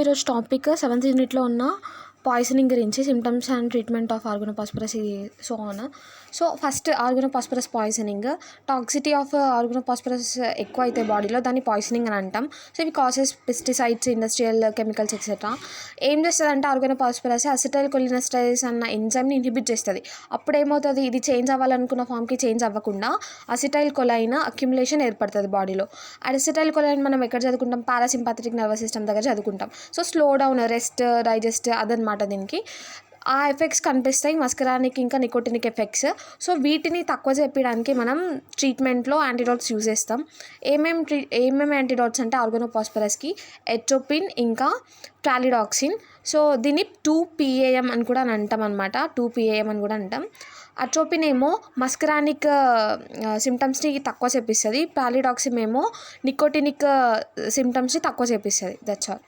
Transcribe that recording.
ఈరోజు topic 7th యూనిట్లో ఉన్న పాయిజనింగ్ గురించి, symptoms and treatment of organophosphorus so on. So first organophosphorus poisoning. Toxicity of organophosphorus ఎక్కువ అయితే బాడీలో దాన్ని పాయిజనింగ్ అని అంటాం. సో ఇవి causes pesticides, industrial chemicals etcetera. ఏం చేస్తుందంటే ఆర్గనోపాస్పరస్ అసిటైల్ కొలినెస్టరేజ్ అన్న ఎంజైమ్ని ఇన్హిబిట్ చేస్తుంది. అప్పుడు ఏమవుతుంది, ఇది చేంజ్ అవ్వాలనుకున్న ఫామ్కి చేంజ్ అవ్వకుండా అసిటైల్ కొలైన్ అక్యుములేషన్ ఏర్పడుతుంది బాడీలో. అసిటైల్ కొలైన్ మనం ఎక్కడ చదువుకుంటాం? పారాసింపాథెటిక్ నర్వస్ సిస్టమ్ దగ్గర చదువుకుంటాం. So slow down, rest, digest అదనమాట దీనికి. ఆ ఎఫెక్ట్స్ కనిపిస్తాయి, మస్కరానిక్ ఇంకా నికోటినిక్ ఎఫెక్ట్స్. సో వీటిని తక్కువ చేయడానికి మనం ట్రీట్మెంట్లో యాంటీడాట్స్ యూజ్ చేస్తాం. ఏమేమి యాంటీడాట్స్ అంటే ఆర్గనోపాస్పరస్కి ఎట్రోపిన్ ఇంకా క్లాలిడాక్సిన్. సో దీన్ని 2-PAM అని కూడా అంటాం అనమాట. 2-PAM అని కూడా అంటాం. అట్రోపిన్ ఏమో మస్కరానిక్ సిమ్టమ్స్ని తక్కువ చేపిస్తుంది. క్లాలిడాక్సిన్ ఏమో నికోటినిక్ సిమ్టమ్స్ని తక్కువ చేపిస్తుంది. That's all.